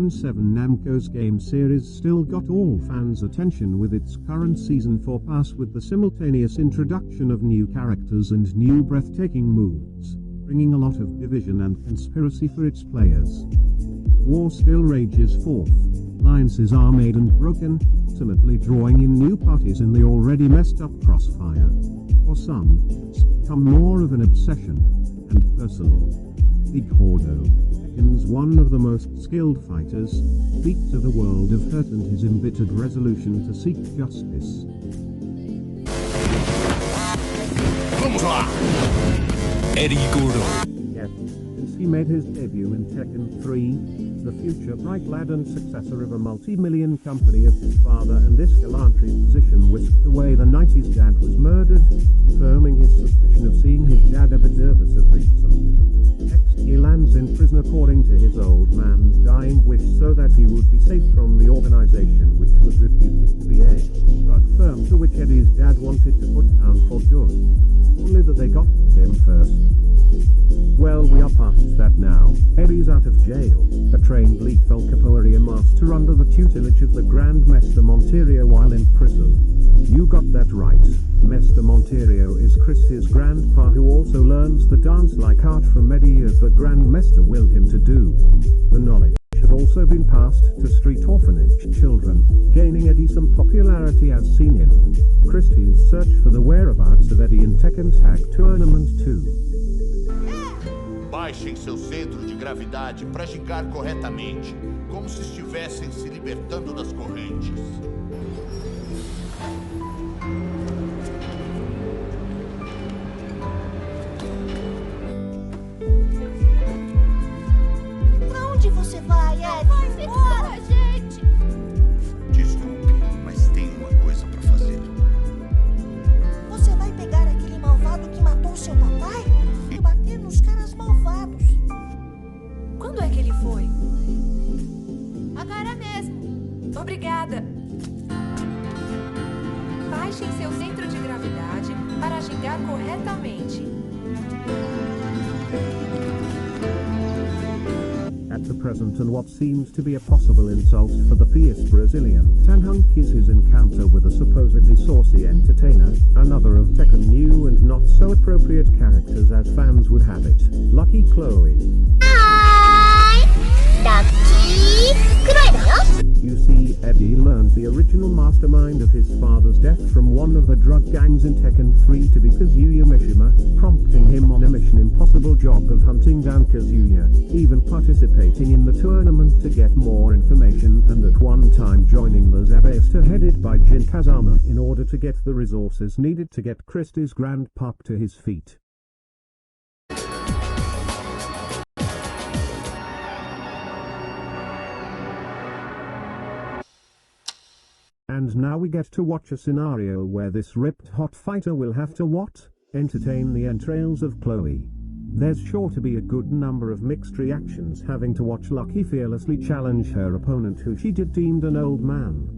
Gen 7 Namco's game series still got all fans' attention with its current Season 4 pass with the simultaneous introduction of new characters and new breathtaking moves, bringing a lot of division and conspiracy for its players. War still rages forth, alliances are made and broken, ultimately drawing in new parties in the already messed up crossfire. For some, it's become more of an obsession, and personal. Eddy Gordo, Tekken's one of the most skilled fighters, speaks of the world of hurt and his embittered resolution to seek justice. Vamos lá! Eddy Gordo. Yet, since he made his debut in Tekken 3, the future bright lad and successor of a multi-million company of his father and this gallantry position whisked away the night his dad was murdered, confirming his suspicion of seeing his dad a bit nervous of reason. Next he lands in prison according to his old man's dying wish so that he would be safe from the organization which was reputed to be a drug firm to which Eddy's dad wanted to put down for good. Only that they got to him first. Well, we are past that now. Eddy's out of jail, a trained lethal capoeira master under the tutelage of the Grand Master Monterio while in prison. You got that right. Master Monterio is Chris's grandpa who also learns the dance-like art from Eddy as the Grand Master willed him to do. The knowledge has also been passed to street orphanage children, gaining Eddy some popularity as seen in Chris's search for the whereabouts of Eddy in Tekken Tag Tournament 2. Baixem seu centro de gravidade para gingar corretamente, como se estivessem se libertando das correntes. Pra onde você vai, Eddy? Vai embora, gente! Desculpe, mas tem uma coisa para fazer. Você vai pegar aquele malvado que matou seu papai? E bater nos caras malvados. Quando é que ele foi? Agora mesmo. Obrigada. Baixem seu centro de gravidade para gingar corretamente. At the present and what seems to be a possible insult for the fierce Brazilian Tanhunk is his encounter with a supposedly saucy entertainer, another of Tekken new and not so appropriate characters as fans would have it, Lucky Chloe. Hi! Lucky! You see, Eddy learned the original mastermind of his father's death from one of the drug gangs in Tekken 3 to be Kazuya Mishima, prompting him on a Mission Impossible job of hunting down Kazuya, even participating in the tournament to get more information and at one time joining the Zabasta headed by Jin Kazama in order to get the resources needed to get Chris's grandpop to his feet. And now we get to watch a scenario where this ripped hot fighter will have to what? Entertain the entrails of Chloe. There's sure to be a good number of mixed reactions having to watch Lucky fearlessly challenge her opponent who she did deemed an old man.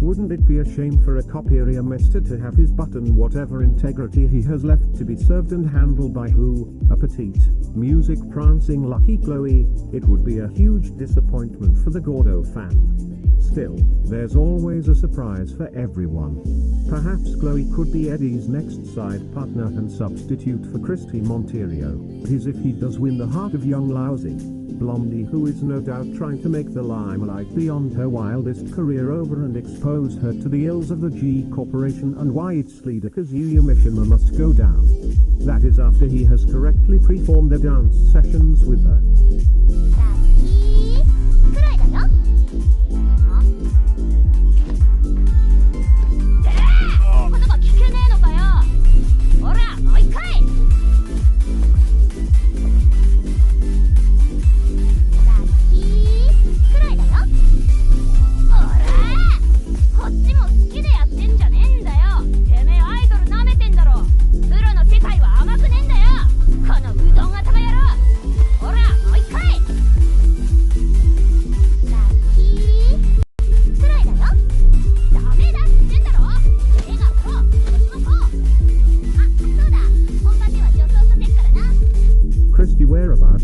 Wouldn't it be a shame for a capoeira master to have his button whatever integrity he has left to be served and handled by who? A petite, music prancing Lucky Chloe? It would be a huge disappointment for the Gordo fan. Still, there's always a surprise for everyone. Perhaps Chloe could be Eddy's next side partner and substitute for Christy Monterio. But if he does win the heart of young lousy Blondie, who is no doubt trying to make the limelight beyond her wildest career over and expose her to the ills of the G Corporation and why its leader Kazuya Mishima must go down. That is after he has correctly preformed their dance sessions with her.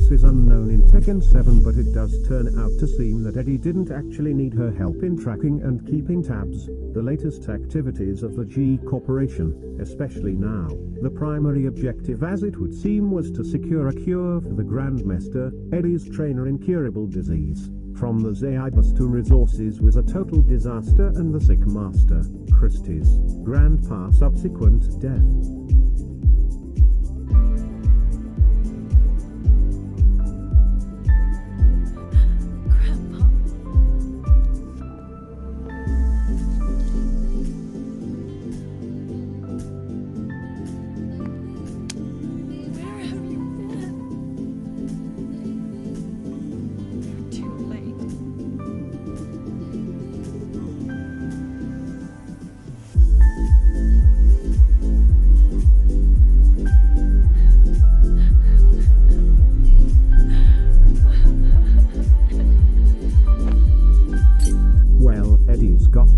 This is unknown in Tekken 7, but it does turn out to seem that Eddy didn't actually need her help in tracking and keeping tabs the latest activities of the G Corporation, especially now. The primary objective, as it would seem, was to secure a cure for the Grandmaster, Eddy's trainer, incurable disease. From the Zaibus to resources was a total disaster, and the sick master, Christie's grandpa, subsequent death.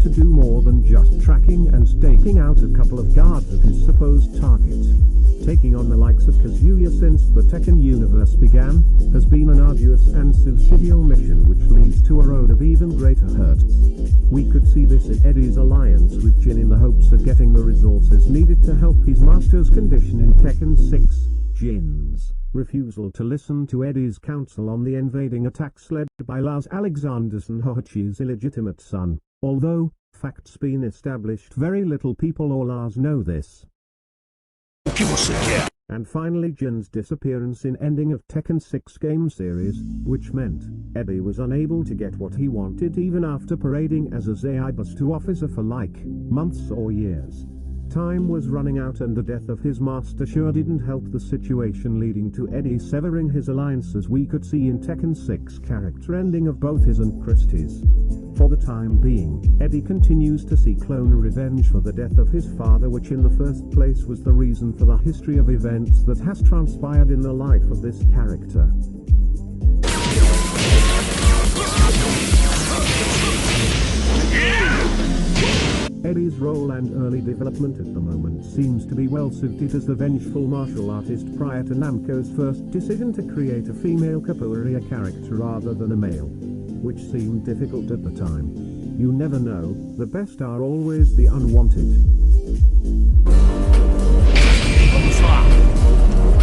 To do more than just tracking and staking out a couple of guards of his supposed target. Taking on the likes of Kazuya since the Tekken universe began has been an arduous and suicidal mission, which leads to a road of even greater hurt. We could see this in Eddy's alliance with Jin in the hopes of getting the resources needed to help his master's condition in Tekken 6. Jin's refusal to listen to Eddy's counsel on the invading attacks led by Lars Alexanderson, Hoichi's illegitimate son. Although facts been established, very little people or Lars know this. And finally, Jin's disappearance in ending of Tekken 6 game series, which meant Eddy was unable to get what he wanted even after parading as a Zaibus to officer for like months or years. Time was running out, and the death of his master sure didn't help the situation, leading to Eddy severing his alliances we could see in Tekken 6 character ending of both his and Christie's. For the time being, Eddy continues to seek clone revenge for the death of his father, which in the first place was the reason for the history of events that has transpired in the life of this character. Eddy's role and early development at the moment seems to be well suited as the vengeful martial artist prior to Namco's first decision to create a female capoeira character rather than a male, which seemed difficult at the time. You never know, the best are always the unwanted. Vamos lá!